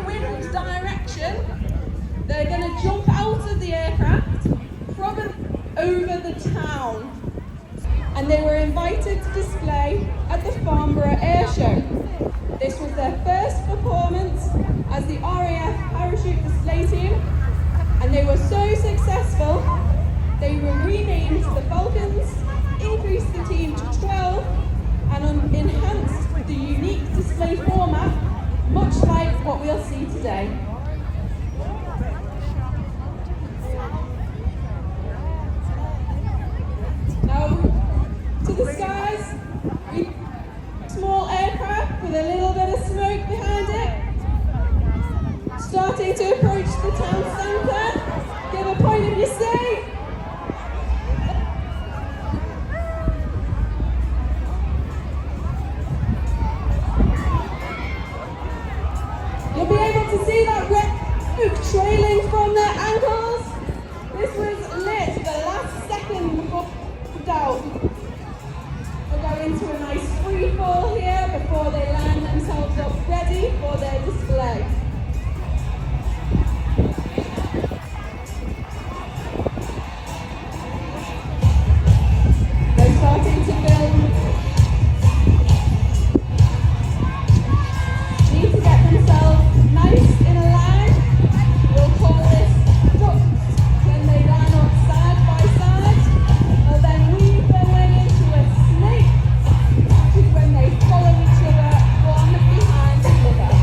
wind direction, they're going to jump out of the aircraft, probably over the town. And they were invited to display at the Farnborough Airshow. This was their first performance as the RAF Parachute Display Team, and they were so successful, they were renamed the Falcons, increased the team to 12, and enhanced the unique display format, much like what we'll see today. Now, to the skies, small aircraft with a little bit of smoke behind it, starting to approach the town centre. Give a point if you see. You'll be able to see that red smoke trailing from their ankles. This was lit the last second before down. We'll go into a nice free fall here before they land themselves up ready for their display. They're starting to build. Need to get themselves nice in a line. We'll call this ducks when they line up side by side. They'll then weave their way into a snake, which is when they follow each other one behind the other.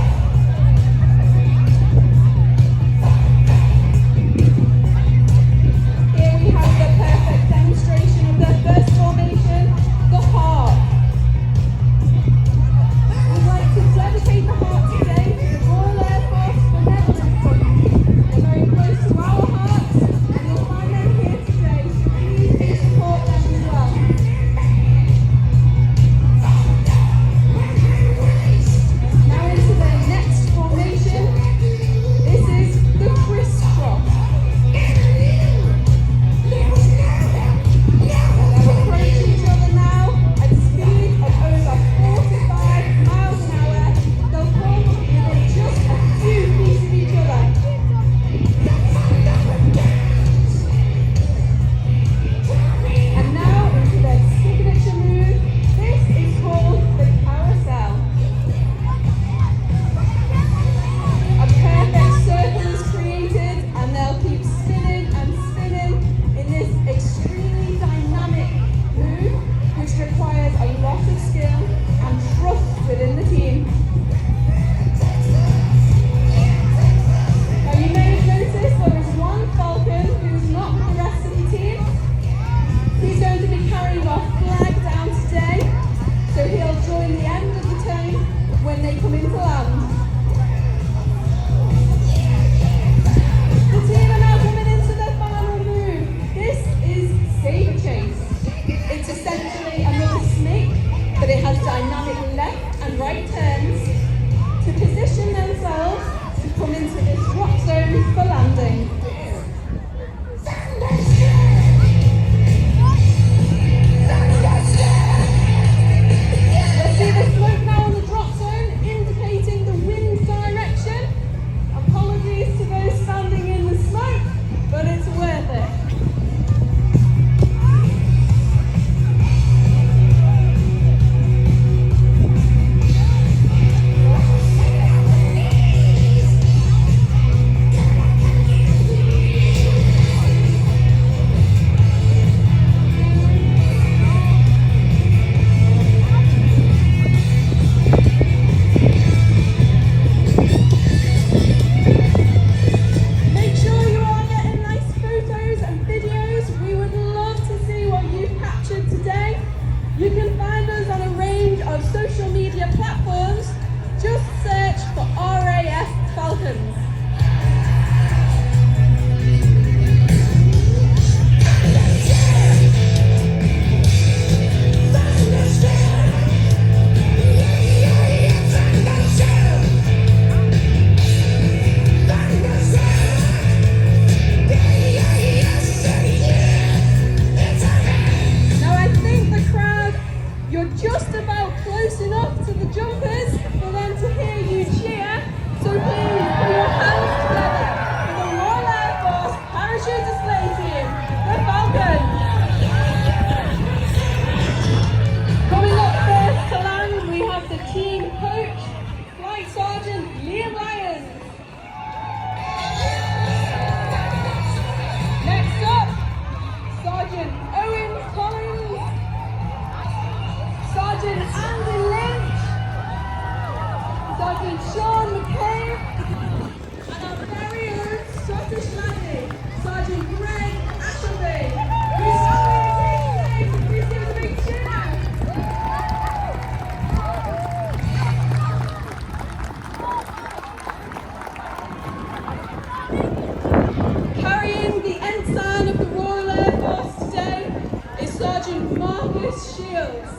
shields.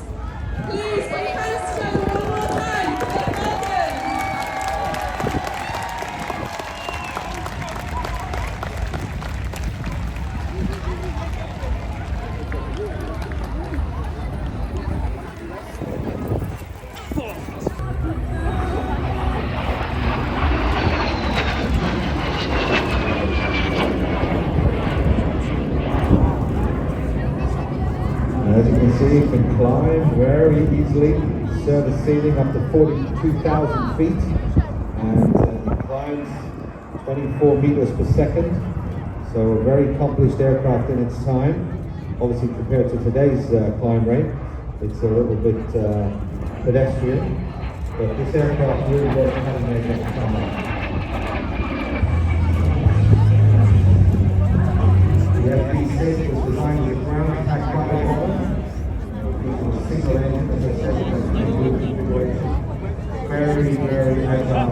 Please put your hands together one more time for the Falcons. As you can see, you can climb very easily, service ceiling up to 42,000 feet, and it climbs 24 meters per second. So a very accomplished aircraft in its time. Obviously, compared to today's climb rate, it's a little bit pedestrian, but this aircraft really was cutting edge at the time. The FP6 was designed with ground attack guided model, using a single engine, as I said, with a dual configuration. Very agile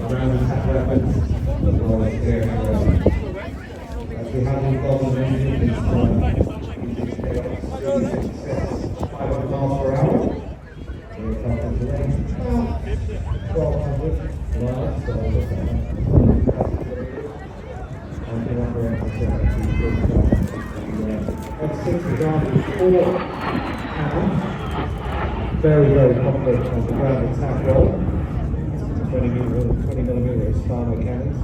ground attack weapons, as well as air weapons. As we have in Golden engine, it's 500 miles per hour. Aircraft is range 1,200 miles, so F6 is armed with 4 cannons, very complex on the ground attack role, 20 millimeter Spano cannons,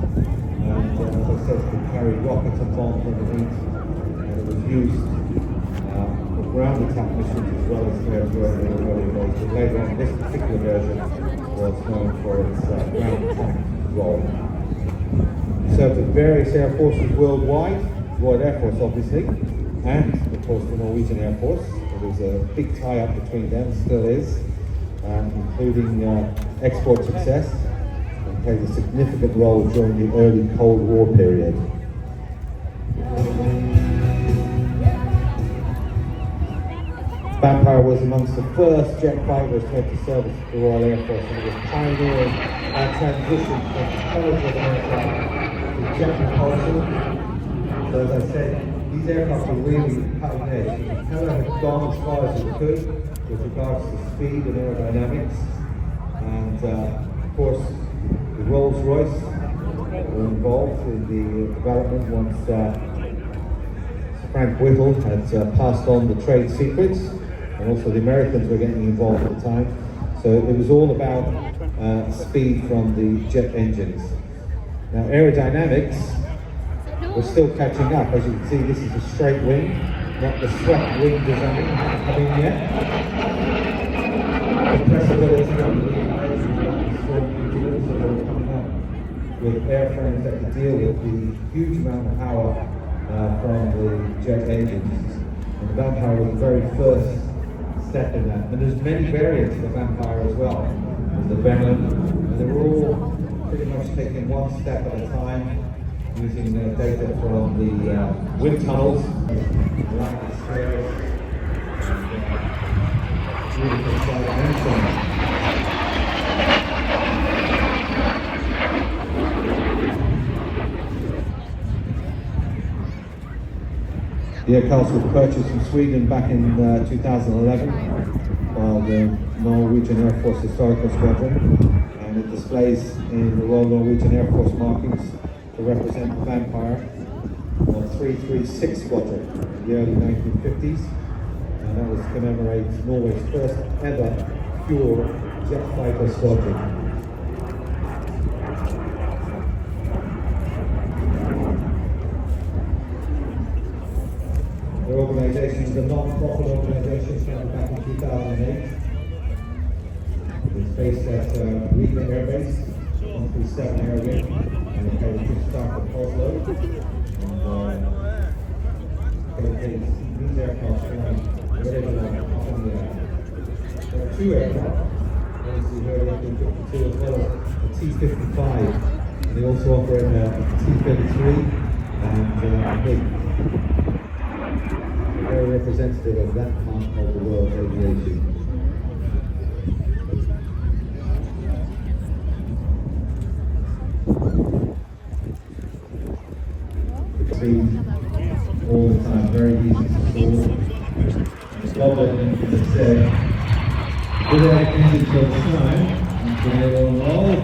and as I said, can carry rockets and bombs underneath, and it was used for ground attack missions as well as air versions. But later on, this particular version was known for its ground attack role. Served at various air forces worldwide, Royal Air Force obviously, and of course the Norwegian Air Force. There was a big tie-up between them, still is, including export success, and played a significant role during the early Cold War period. Vampire was amongst the first jet fighters to enter service with the Royal Air Force, and it was pioneering our transition from intelligent aircraft to jet propulsion. So as I said, these aircraft were really cutting edge. The Keller had gone as far as it could with regards to speed and aerodynamics, and of course the Rolls-Royce were involved in the development once Sir Frank Whittle had passed on the trade secrets, and also the Americans were getting involved at the time. So it was all about speed from the jet engines. Now aerodynamics, we're still catching up. As you can see, this is a straight wing, not the swept wing design coming yet. Compressibility on the coming up with airframes that can deal with the huge amount of power from the jet engines. And the Vampire was the very first step in that. And there's many variants of the Vampire as well. There's the Venom, and they were all pretty much taking one step at a time, using data from the wind tunnels, The aircraft was purchased from Sweden back in 2011 by the Norwegian Air Force Historical Squadron, and it displays in the Royal Norwegian Air Force markings to represent the Vampire on 336 Squadron in the early 1950s, and that was to commemorate Norway's first ever pure jet fighter squadron. The organisation is a non-profit organisation started back in 2008. It's based at Riga Air Base, 137 Air Wing, and it carries to start at Oslo. And these aircraft flying wherever they want on the air. There are 2 aircraft, obviously here the F-52 as well as a T-55. And they also operate a T-33 and a MiG. Very representative of that part of the world aviation. Speed all the time, very easy to store. roll.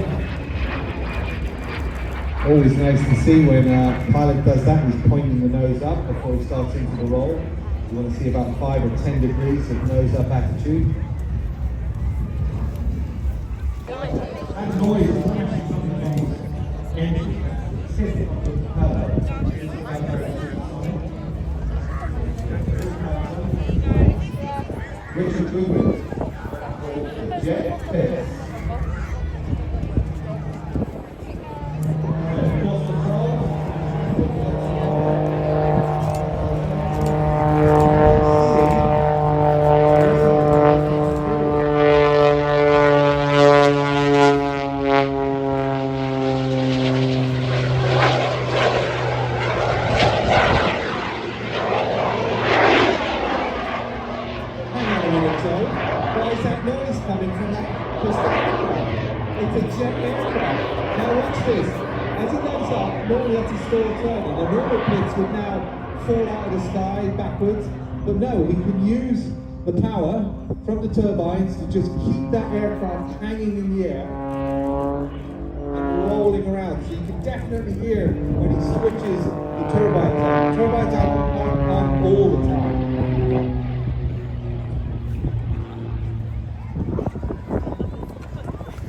Always nice to see when a pilot does that, he's pointing the nose up before he starts into the roll. You want to see about 5 or 10 degrees of nose up attitude. That noise is actually something that is engine system of the propeller. Richard Goodwin, jet fits. Why is that noise coming from that perspective? It's a jet aircraft. Now watch this. As it goes up, normally that's a stall turning. The normal pits would now fall out of the sky backwards. But no, he can use the power from the turbines to just keep that aircraft hanging in the air and rolling around. So you can definitely hear when he switches the turbines on. The turbines aren't on all the time.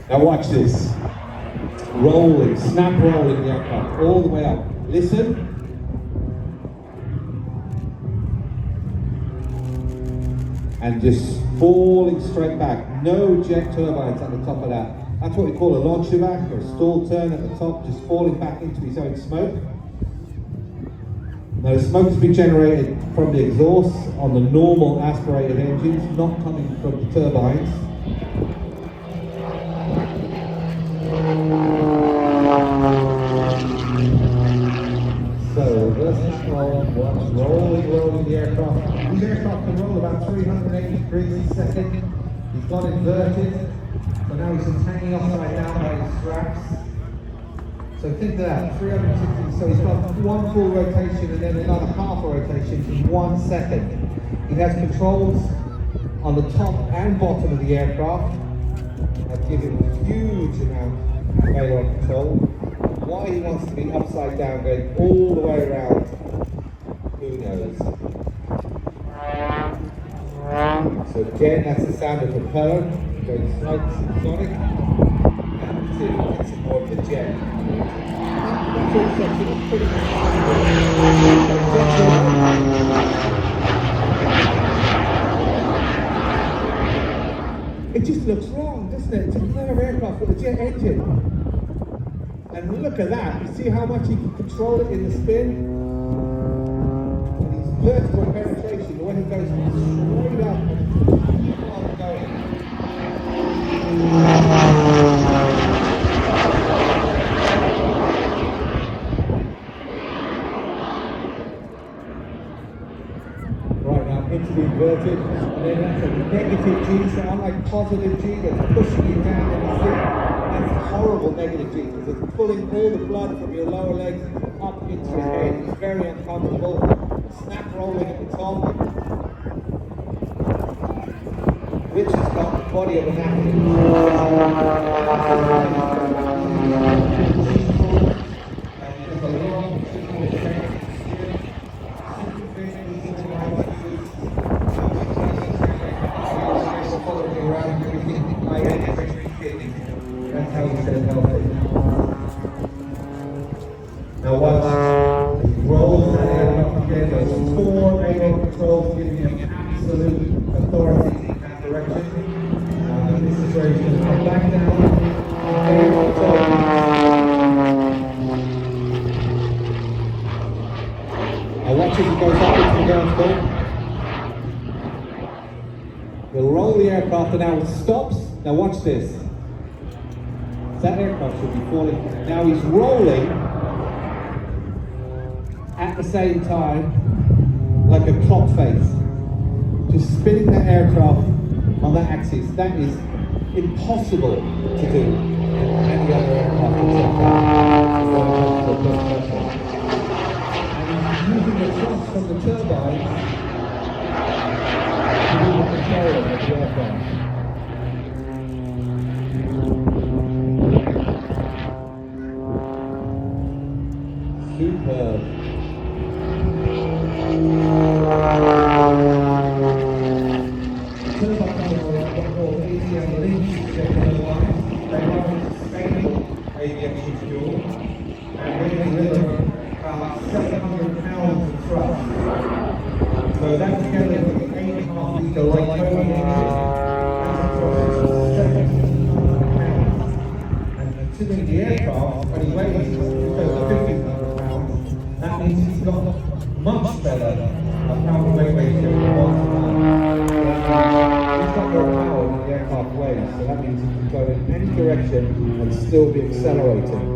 Now watch this. Rolling, snap rolling the aircraft all the way up. Listen. And just falling straight back. No jet turbines at the top of that. That's what we call a launch evac or a stall turn at the top, just falling back into his own smoke. Now the smoke has been generated from the exhaust on the normal aspirated engines, not coming from the turbines. So let's just rolling the aircraft. These aircraft can roll about 380 degrees a second. He's got inverted, so now he's just hanging upside down by his straps. So think of that, 360, so he's got one full rotation and then another half a rotation in 1 second. He has controls on the top and bottom of the aircraft that give him a huge amount of aileron control. Why he wants to be upside down, going all the way around, who knows. So again, that's the sound of the propeller, going slightly supersonic, and it's more of the jet. That's all something that's pretty much it just looks wrong, doesn't it? It's a clever aircraft with a jet engine. And look at that, you see how much he can control it in the spin? And his vertical penetration, the way he goes straight up and keep on going. Right now, into the inverted, and then that's a negative G, so unlike positive G that's pushing you down in the seat. That's a horrible negative G because it's pulling all the blood from your lower legs up into his head. He's very uncomfortable. Snap rolling at the top. Rich has got the body of a napkin. That's how you stay healthy. Now watch, he rolls that aircraft again, those 4 aero controls giving him absolute authority in that direction. This is where he's going to come back down. Now watch as he goes up into the ground floor. He'll roll the aircraft and now it stops. Now watch this. That aircraft should be falling. Now he's rolling at the same time like a clock face. Just spinning the aircraft on that axis. That is impossible to do in any other aircraft except that. And he's using the thrust from the turbines to do the control of the aircraft. considering the aircraft only weighs just over 1,500 pounds, that means he's got much better power-to-weight ratio than one. He's got more power than the aircraft weighs, so that means he can go in any direction and still be accelerating.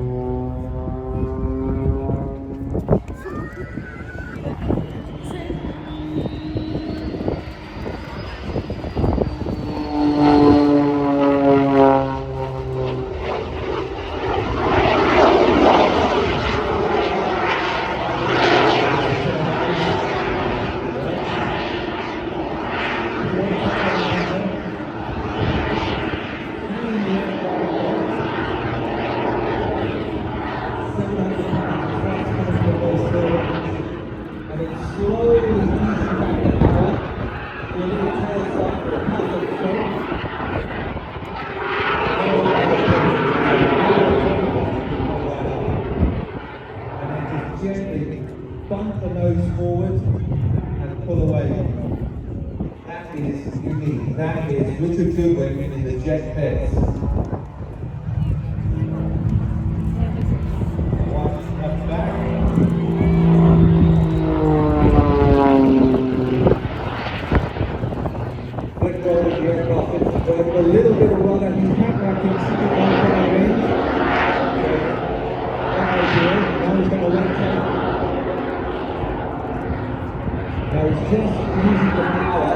Gently bump the nose forward and pull away. That is unique. That is Richard Goodwin in the jet pits. One up back. Let go of the aircraft into the vertical. A little bit of run and he's back back in 65 range. Now he's going to wait out. Now he's just using the power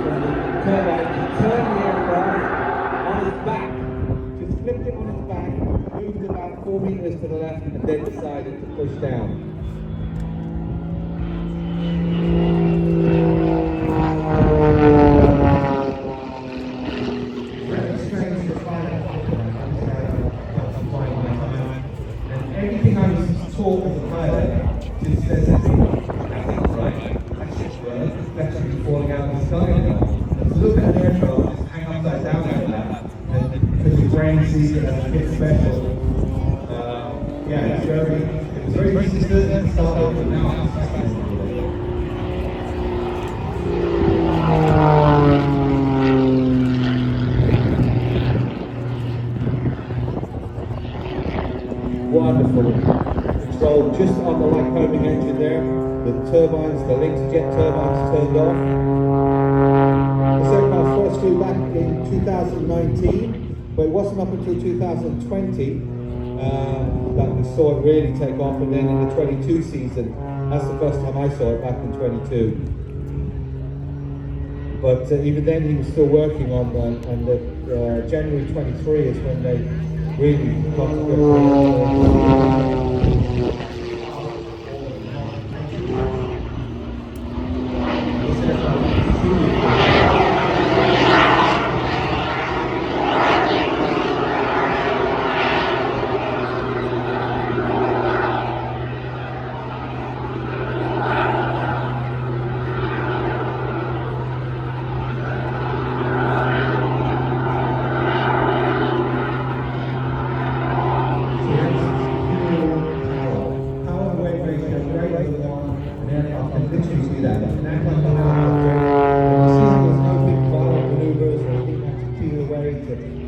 from the turbine to turn the aircraft on his back. Just flipped it on his back, moved about 4 meters to the left and then decided to push down. Very strange to find out. Everything I was taught as a pilot just says to me, I think right, that's just work, that's actually falling out of the sky now. And to look at an aircraft just hang upside down like that, and because your brain sees it as a bit special, yeah, it was very resistant at the start, but now it's fascinating. Wonderful. Control just on the Lycoming engine there. The turbines, the linked jet turbines turned off. This aircraft first flew back in 2019, but it wasn't up until 2020 that we saw it really take off, and then in the 22 season, that's the first time I saw it back in 22. But even then he was still working on them, and January 23 is when they really got to grips.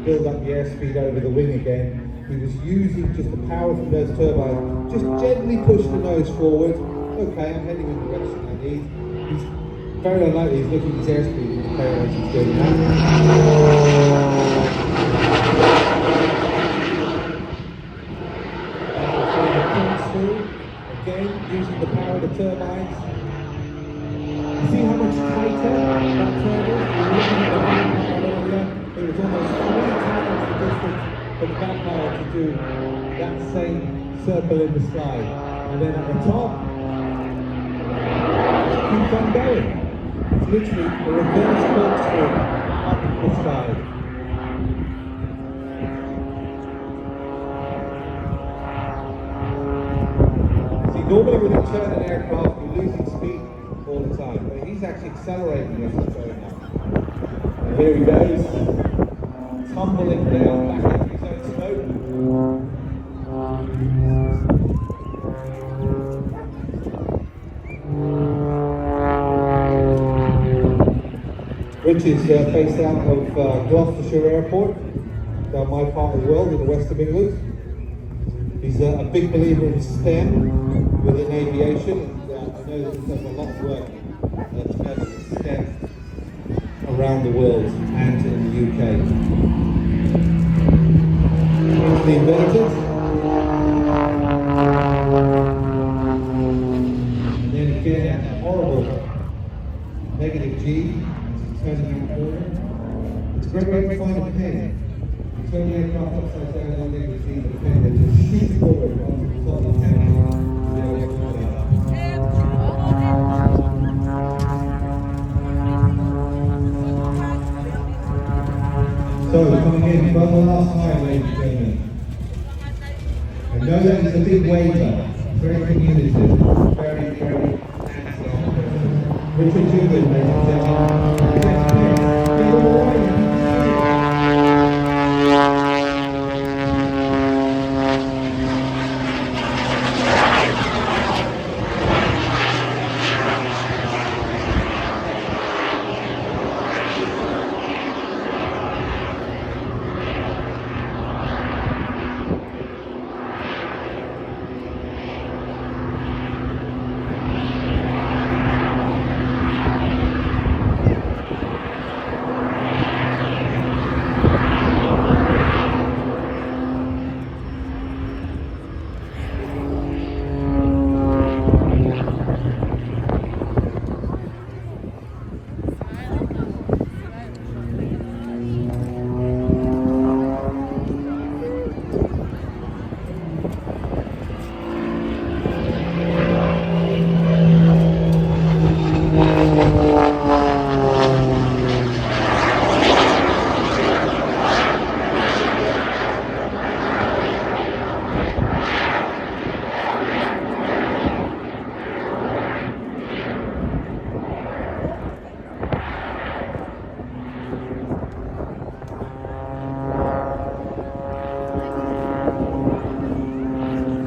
Build up the airspeed over the wing again. He was using just the power from those turbines, just gently push the nose forward. Okay, I'm heading in the direction I need. He's very unlikely he's looking at his airspeed in the player as he's doing that. Again, using the power of the turbines. See how much tighter that turn is? It was almost 3 times the distance from that power to do that same circle in the sky. And then at the top, just keep on going. It's literally a reverse corkscrew up the sky. See, normally when you turn an aircraft, you're losing speed all the time, but he's actually accelerating as he's going up. And here he goes. Tumbling down back into his own smoke. Which is based out of Gloucestershire Airport, down my part of the world in the west of England. He's a big believer in STEM within aviation, and I know that he does a lot of work together with STEM around the world and in the UK. Into the inverted. And then again, that horrible negative G, turning that corner. It's a great way to find a pin. You turn the aircraft upside down on negative G, the pin that just shoots forward onto the top of the tank. So, coming in for the last time, ladies and gentlemen. I know that he's a big waver, very communicative, very hands-on. Richard Dugan, ladies and gentlemen.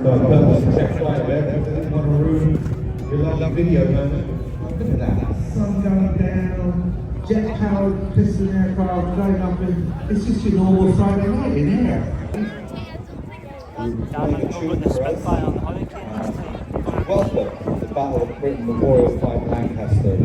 So I've done this check flight there, everything on a room, your lovely video moment. Look at that, sun going down, jet powered piston aircraft going up in, it's just your normal Friday night in air. Welcome to the Battle of Britain Memorial Flight Lancaster.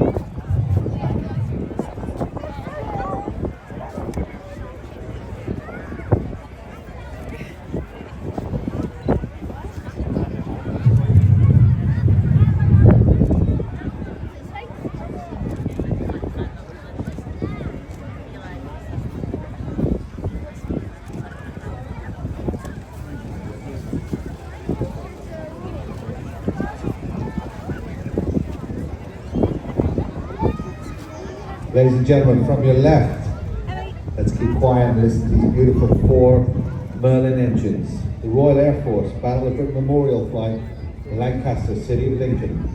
Ladies and gentlemen, from your left, let's keep quiet and listen to these beautiful 4 Merlin engines. The Royal Air Force Battle of Britain Memorial Flight in Lancaster, City of Lincoln.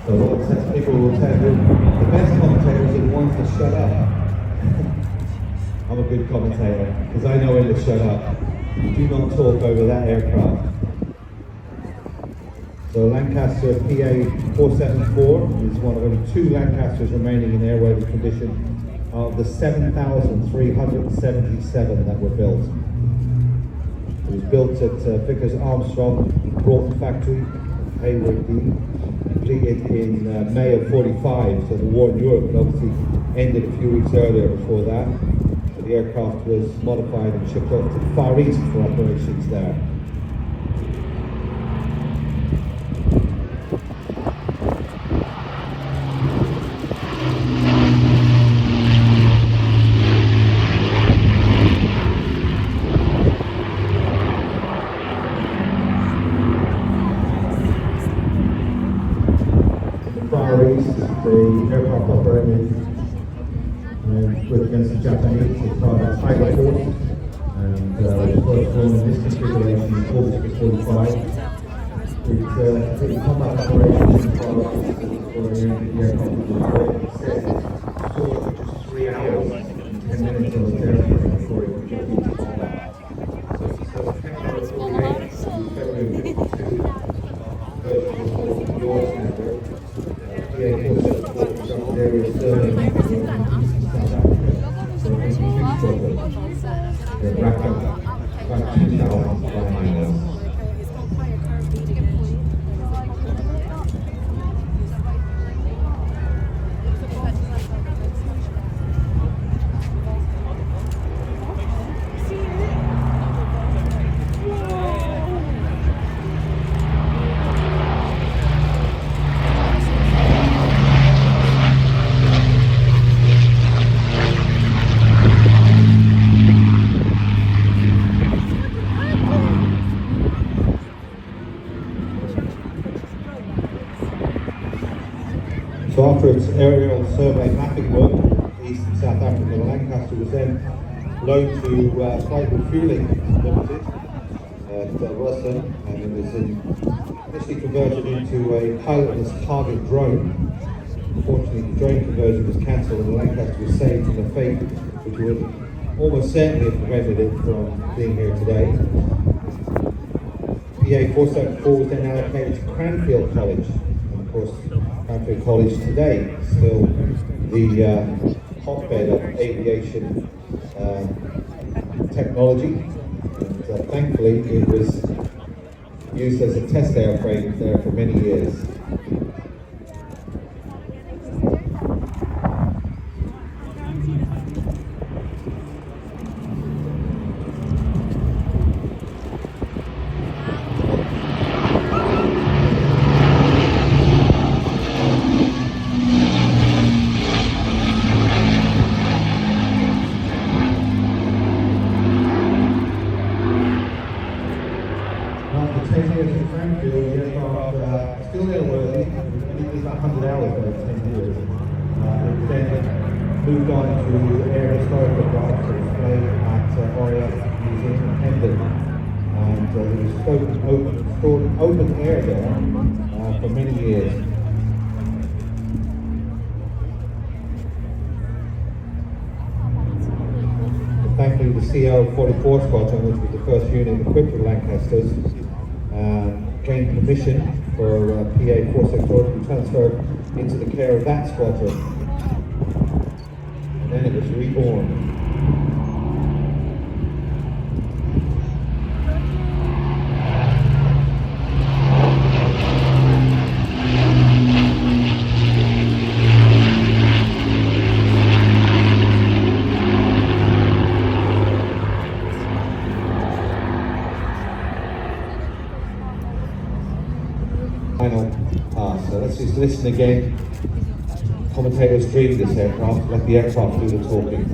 So lots people will tell you, the best commentators are the ones that shut up. I'm a good commentator, because I know when to shut up. You do not talk over that aircraft. So Lancaster PA474 is one of only 2 Lancasters remaining in airworthy condition of the 7,377 that were built. It was built at Vickers Armstrong Broughton factory, Hayward, completed in May of 45, so the war in Europe had obviously ended a few weeks earlier before that. So the aircraft was modified and shipped off to the Far East for operations there. Far East. East, the aircraft operated with against the Japanese as part of Tiger Force, and was first flown in this configuration in August of 45. It completed combat operations in part of the aircraft was deployed. It said it soared for just 3 hours and 10 minutes on the airplane before it was just into combat. So September 48 to February 52, first was the York network. PA Force jumped area Sterling in South Africa. So it was they wrapped up about 2,000 flying hours. So after its aerial survey mapping work, East and South Africa, the Lancaster was then loaned to Flight Refueling Limited at Russell, and it was initially converted into a pilotless target drone. Unfortunately, the drone conversion was cancelled and the Lancaster was saved from a fate which would almost certainly have prevented it from being here today. PA 474 was then allocated to Cranfield College, and of course Cranfield College today still the hotbed of aviation technology, and thankfully it was used as a test airframe there for many years. After 10 years in Cranfield, the aircraft still airworthy. It was about 100 hours over 10 years. It then moved on to air historical drives for display at RAF Museum in Hendon. And it was stored open air there for many years. Thankfully, the CO-44 Squadron, which was the first unit equipped with Lancasters, gained permission for PA 464 to be transferred into the care of that squadron. And then it was reborn. Final pass. So let's just listen again. Commentators dream this aircraft, let the aircraft do the talking.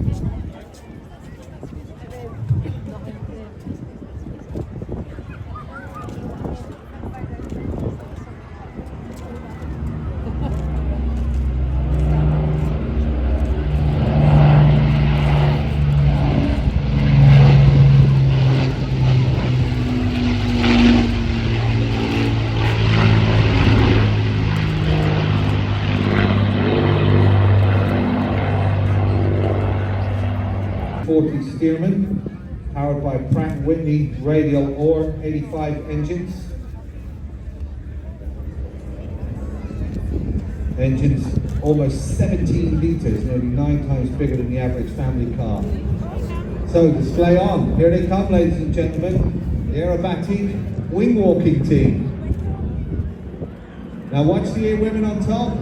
Stearman, powered by Pratt & Whitney radial or 85 engines. Engines almost 17 litres, nearly 9 times bigger than the average family car. So display on. Here they come, ladies and gentlemen, the AeroSuperBatics Wingwalking team. Now watch the air women on top.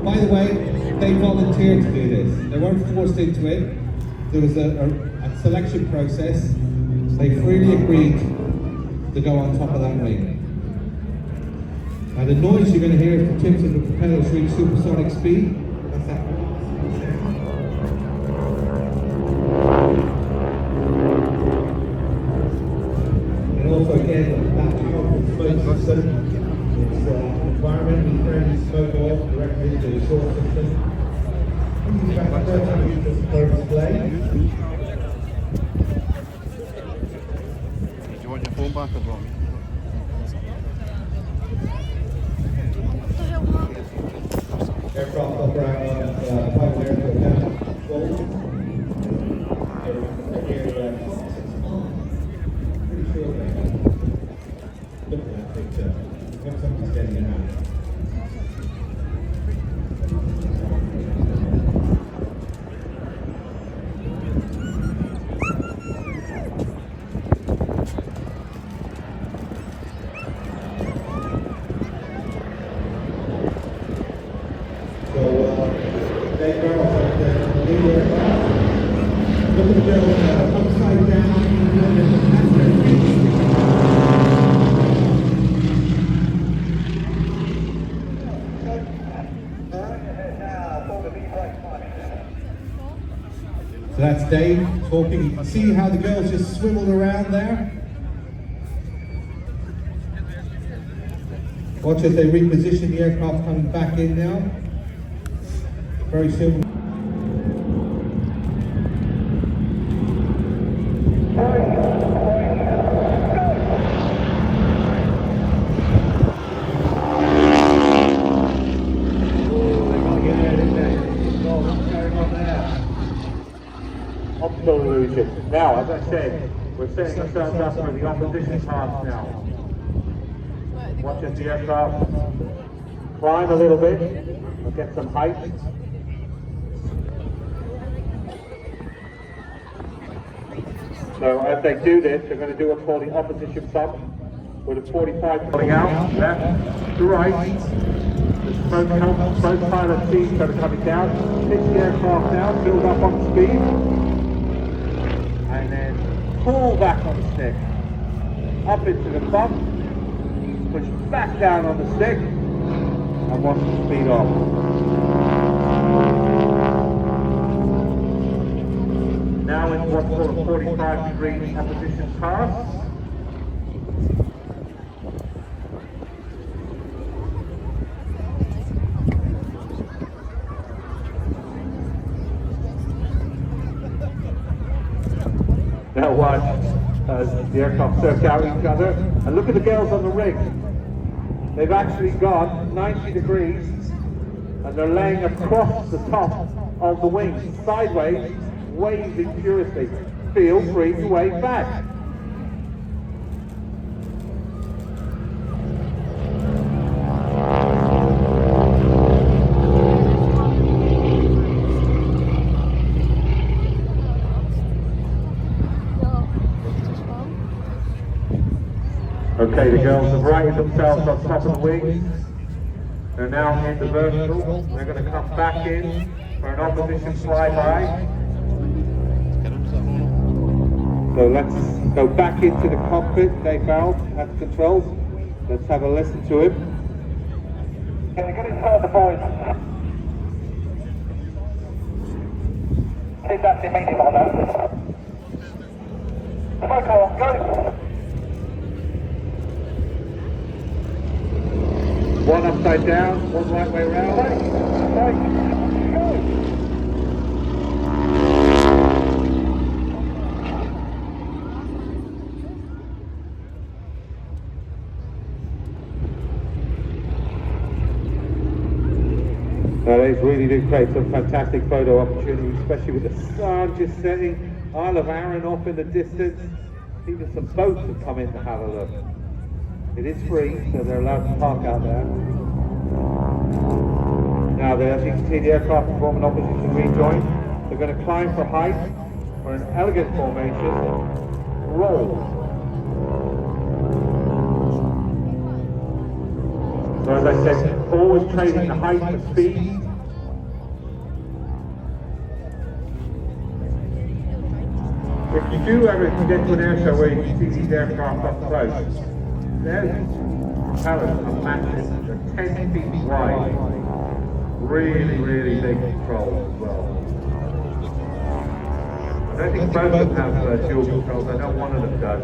By the way, they volunteered to do this. They weren't forced into it. There was a selection process. They freely agreed to go on top of that wing. Now the noise you're going to hear is the tips of the propellers reach supersonic speed. That's that. And also again, that smoke system is environmentally friendly smoke off. to the source system. These are about 30 display. Do you want your phone back or what? Aircraft operate on private aircraft down. Pretty sure they have. Look at that picture. Got something standing out. So that's Dave talking. You can see how the girls just swiveled around there. Watch as they reposition the aircraft coming back in now. Very soon. Now, as I said, we're setting ourselves up for the opposition pass now. Watch as the aircraft climb a little bit, we'll get some height. So as they do this, they're going to do what's called the opposition bump, with a 45 pulling out, left to right. The smoke pilot seats that are coming down, pitch the aircraft down, build up on speed. And then pull back on the stick, up into the bump, push back down on the stick, and watch the speed off. Now into what's called a 45-degree opposition pass. Now watch as the aircraft circle out each other, and look at the girls on the rig. They've actually gone 90 degrees and they're laying across the top of the wings, sideways, waving furiously. Feel free to wave back. Okay, the girls have righted themselves on top of the wings. They're now in the vertical. They're going to come back in for an opposition flyby. So let's go back into the cockpit. Dave Farrell at the controls. Let's have a listen to him. Can you get inside the boys? Keep that to medium on that. Smoke on, go! One upside down, one right way around. Now these really do create some fantastic photo opportunities, especially with the sun just setting, Isle of Arran off in the distance. Even some boats have come in to have a look. It is free, so they're allowed to park out there. Now, as you can see, the aircraft perform an opposition rejoin. They're going to climb for height, for an elegant formation, roll. So as I said, always trading the height for speed. If you do ever get to an airshow where you can see these aircraft up close, their propellers are massive. They're 10 feet wide. Really, really big controls as well. I don't think both of them have dual controls. I know one of them does.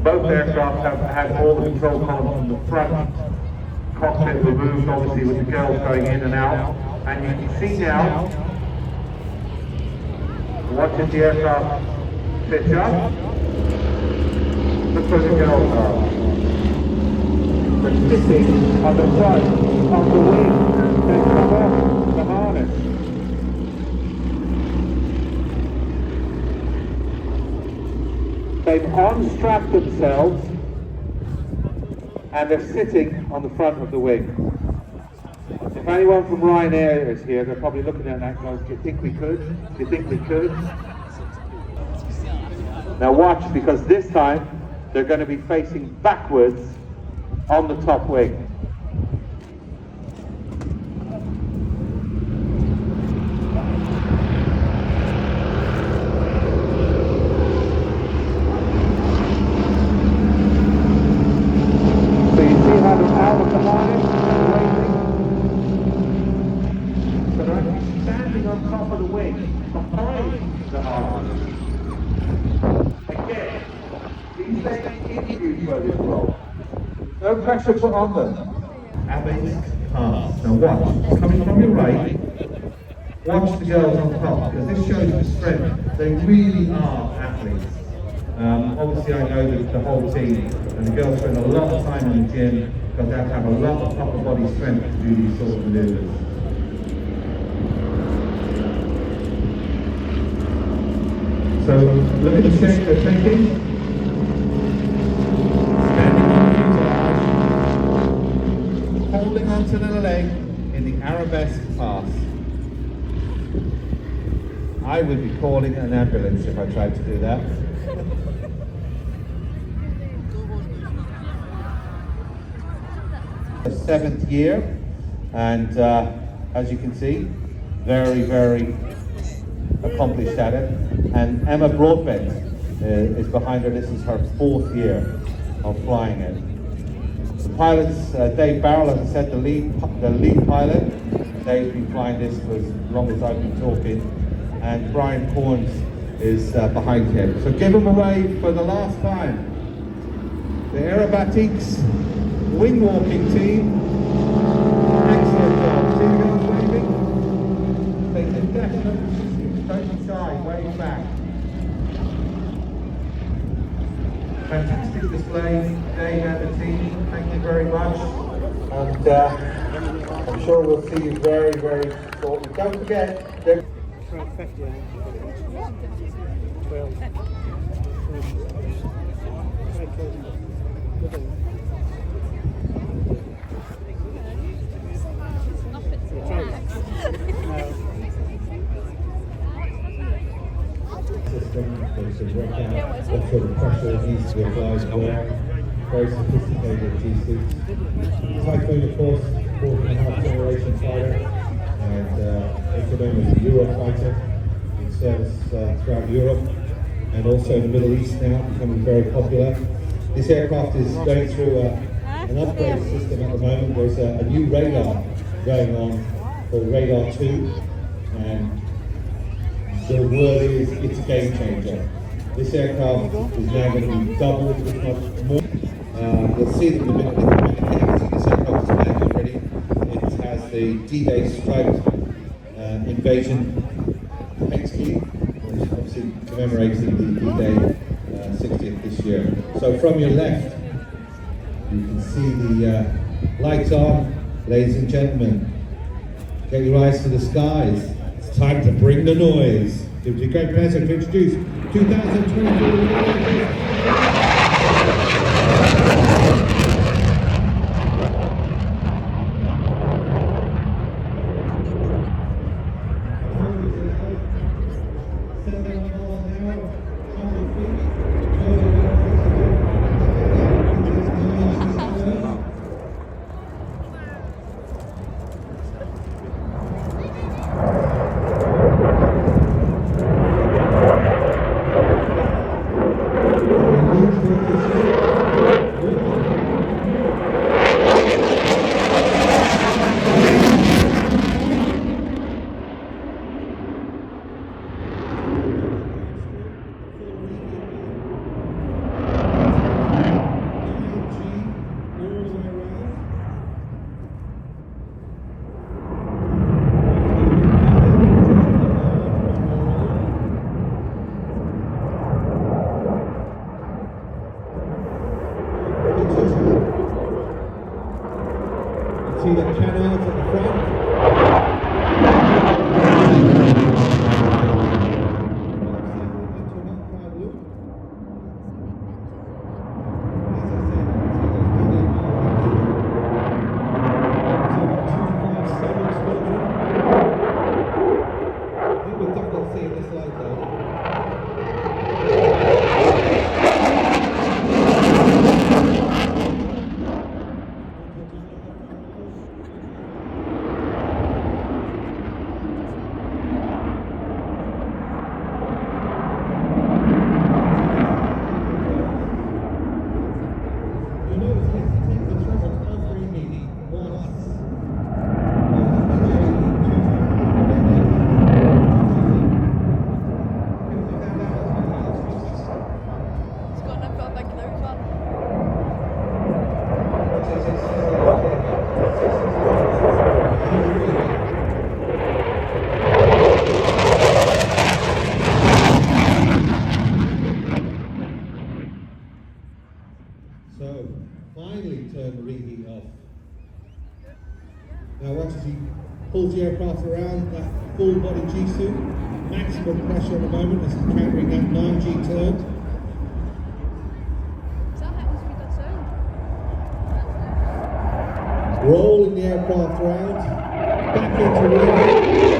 Both Both aircraft have had all the control columns from the front cockpit removed, obviously with the girls going in and out. And you can see now, watch as the aircraft pitch up. Look where the girls are. They're sitting on the front of the wing. They come off the harness. They've unstrapped themselves and they're sitting on the front of the wing. If anyone from Ryanair is here, they're probably looking at that going, do you think we could? Do you think we could? Now watch, because this time they're going to be facing backwards on the top wing. No pressure put on them. Avics pass. Now watch, coming from your right, watch the girls on top, because this shows the strength. They really are athletes. Obviously I know that the whole team and the girls spend a lot of time in the gym because they have to have a lot of upper body strength to do these sort of maneuvers. So look at the shape they're taking. Holding onto the leg in the arabesque pass. I would be calling an ambulance if I tried to do that. The 7th year, and as you can see, very, very accomplished at it. And Emma Broadbent is behind her. This is her 4th year of flying it. The pilots, Dave Barrell, as I said, the lead pilot. Dave's been flying this for as long as I've been talking. And Brian Corns is behind him. So give him a wave for the last time. The AeroSuperBatics Wingwalking team. Excellent job. See the girls waving? Take the definite position. Don't be shy, wave back. Fantastic display, Dave and the team. Thank you very much. And I'm sure we'll see you very, very shortly. Don't forget, system, which is worked out what sort of pressure needs to be applied where. Very sophisticated G-suits. Typhoon, of course, 4.5 generation fighter, and also known as the Eurofighter, in service throughout Europe and also in the Middle East now, becoming very popular. This aircraft is going through an upgrade system at the moment. There's a new radar going on called Radar 2, and the word is it's a game changer. This aircraft is now going to be doubled, if not more. You'll see them in a minute. This aircraft is back already. It has the D-Day striped invasion paint scheme, which obviously commemorating the D-Day 60th this year. So from your left, you can see the lights on, ladies and gentlemen. Get your eyes to the skies. It's time to bring the noise. It would be a great pleasure to introduce 2024. See the canards at the front? So, finally turn the reheat off. Now watch as he pulls the aircraft around, that full body G-suit, maximum pressure at the moment as he's countering that 9G turn. Is that happens with that sound? Rolling the aircraft round, back into reheat.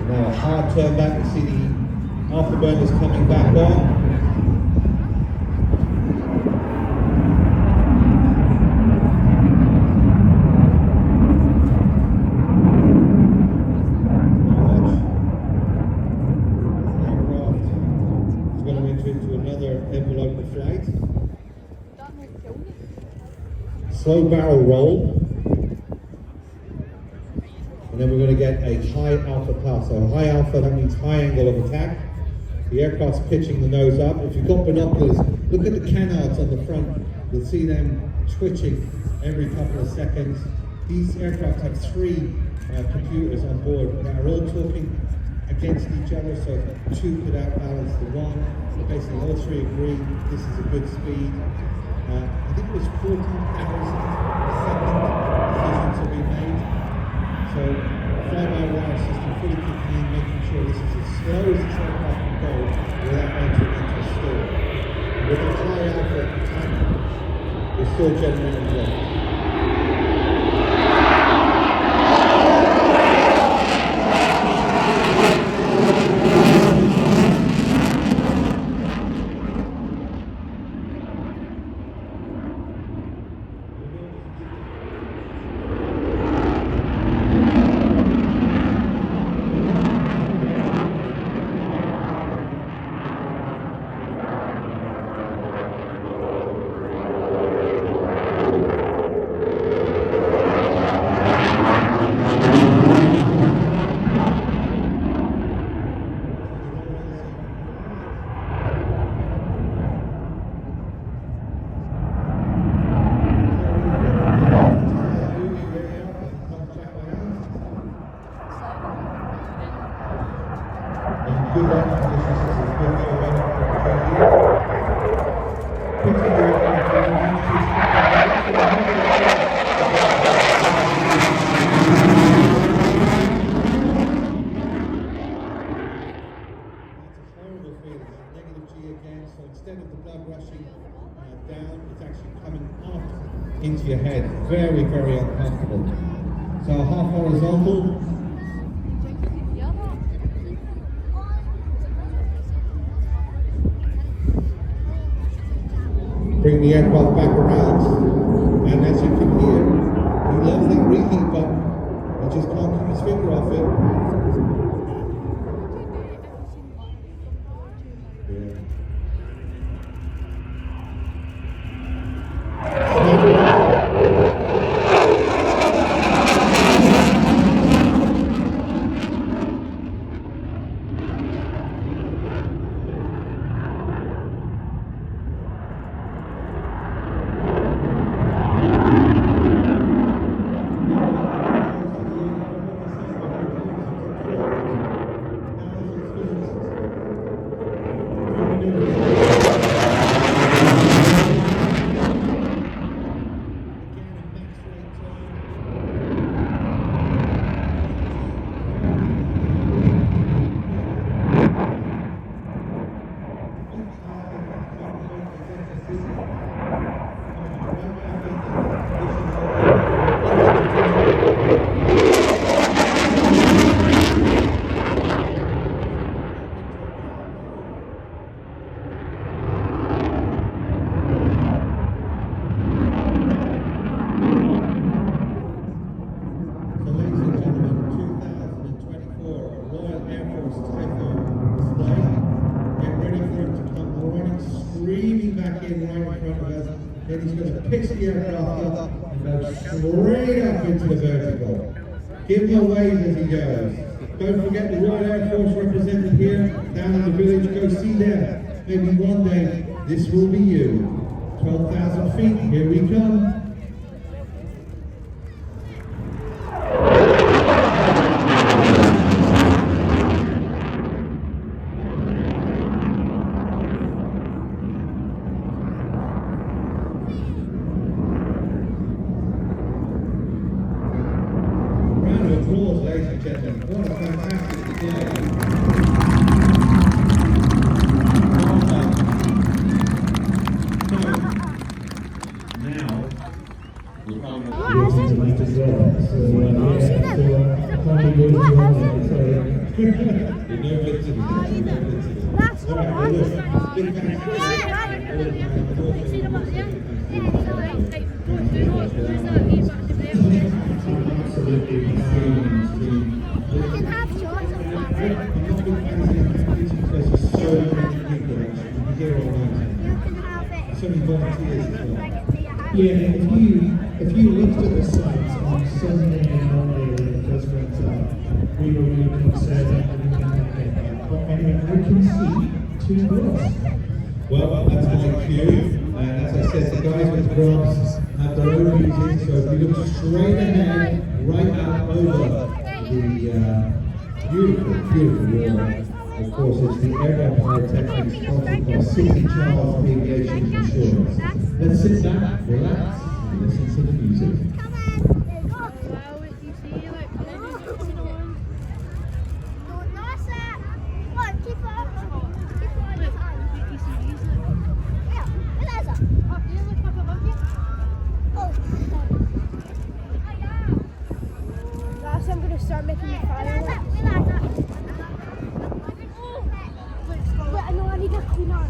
Now a hard turn back to see the afterburners coming back on. Envelope of flight. Slow barrel roll. And then we're going to get a high alpha pass. So high alpha, that means high angle of attack. The aircraft's pitching the nose up. If you've got binoculars, look at the canards on the front. You'll see them twitching every couple of seconds. These aircraft have three computers on board that are all talking against each other, so two could outbalance the one. Basically, all three agree this is a good speed. I think it was 14 hours decisions to be made. So, fly-by-wire system fully kicking in, making sure this is as slow as this aircraft can go without entering into a stall. With a high alpha attack, we're still generating lift. instead of the blood rushing down, it's actually coming up into your head. Very, very uncomfortable. So half horizontal. Bring the aircraft back around, and as you can hear, he loves that reheat button. He just can't keep his finger off it. Then he's going to pitch the aircraft up and go straight up into the vertical. Give him a wave as he goes. Don't forget the Royal Air Force represented here down in the village. Go see them. Maybe one day this will be you. 12,000 feet, here we come. Ladies and gentlemen, what a fantastic day. Now, we're going to tonight as well. So, yeah, if you looked at the sites on Sunday and Monday when it first went up, we were really concerned. But anyway, I can see two doors. Well, that's my cue. And as I said, the guys with drums have their own music, so if you look straight ahead, right out over the beautiful, beautiful water. Of course, it's the Airborne Pyrotechnics sponsored by City Charles Aviation Insurance. Let's sit back, relax, and listen to the music. I'm going to start making the fireworks. No, I need a cleaner.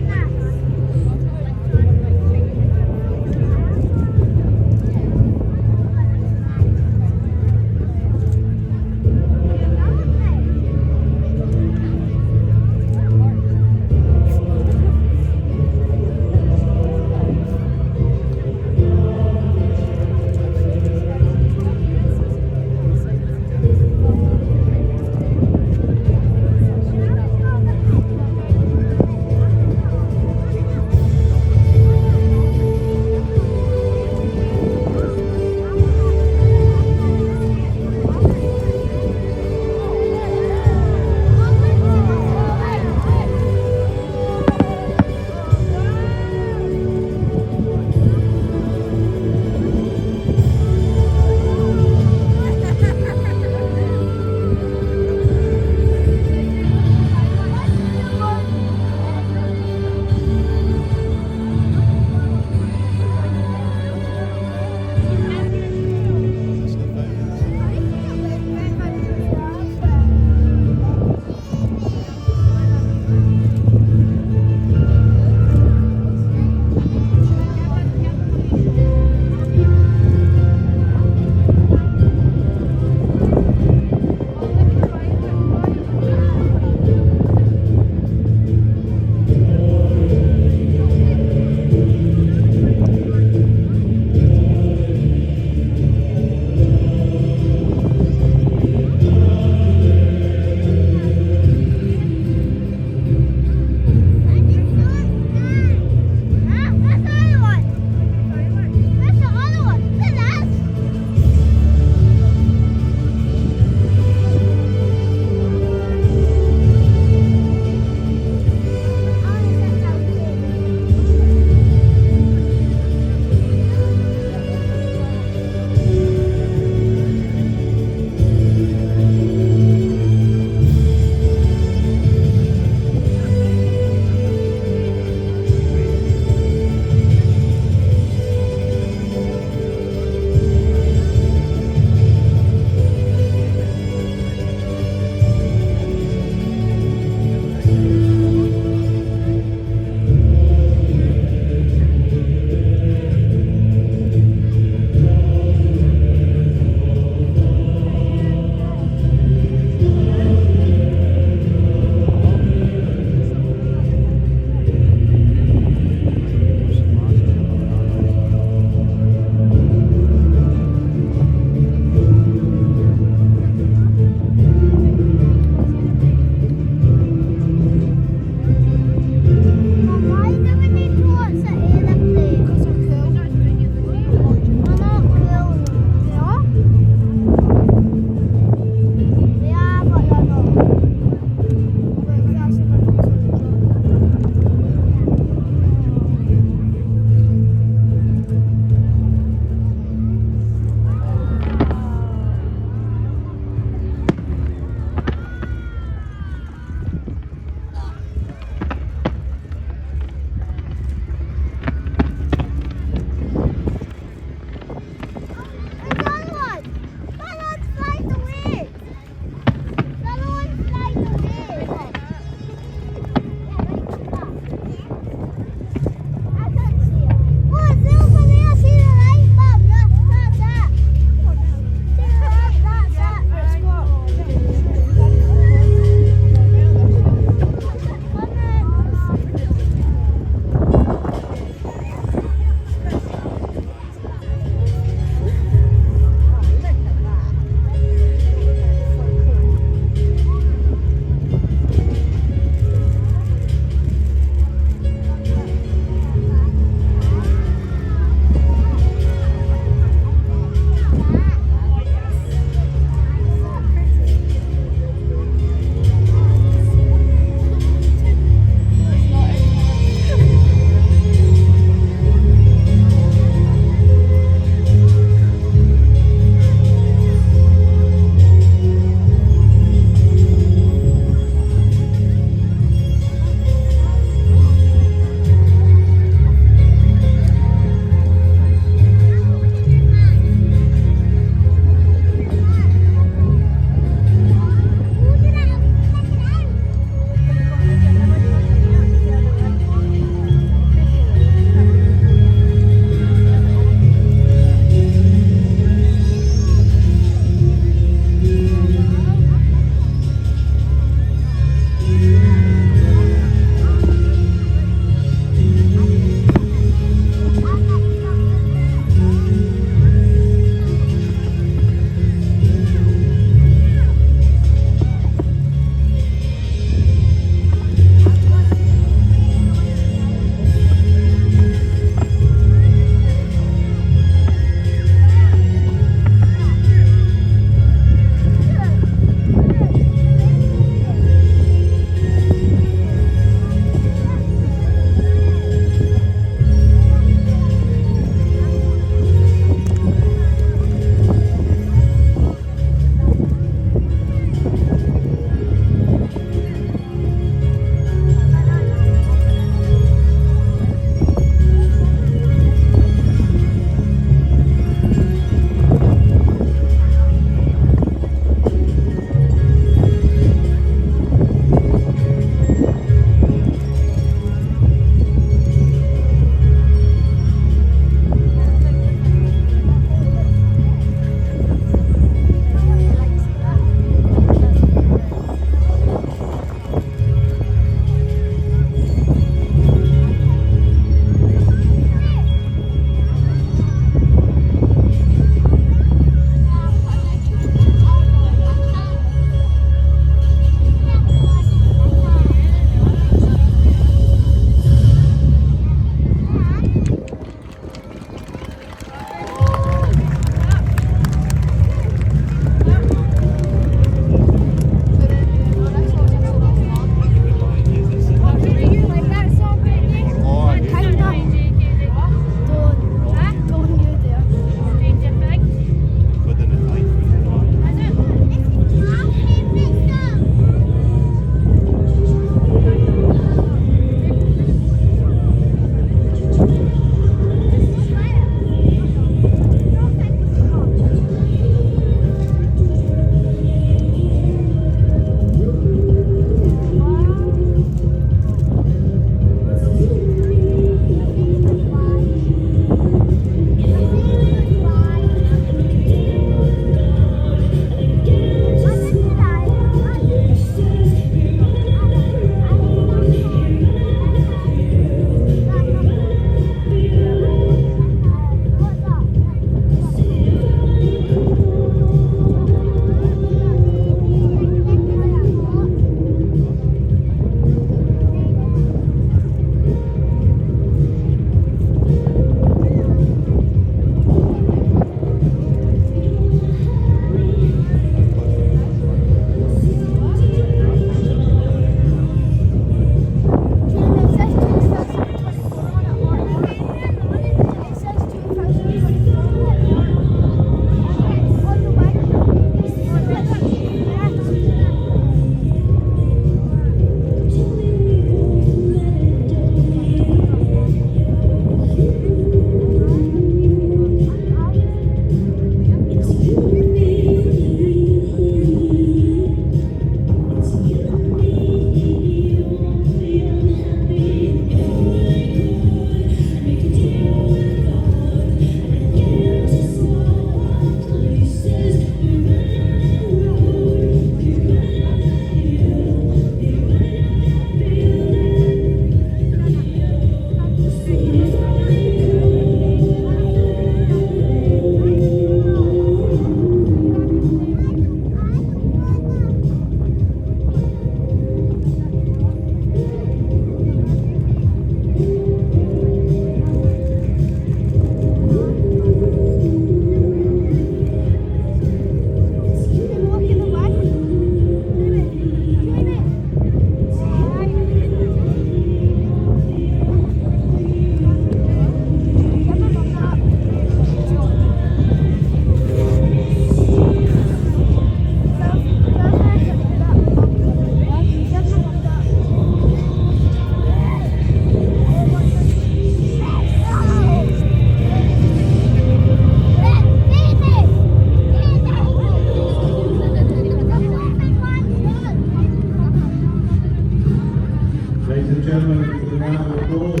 Ladies and gentlemen, give a round of applause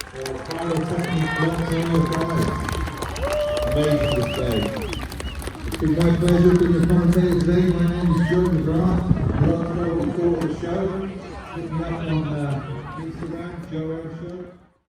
for Pyrotechnics Wingwalkers. Amazing display. It's been my pleasure being the commentator today. My name is Joe McGrath. I'd like to know what you thought of the show. Hit me up on Instagram, Joe Airshow.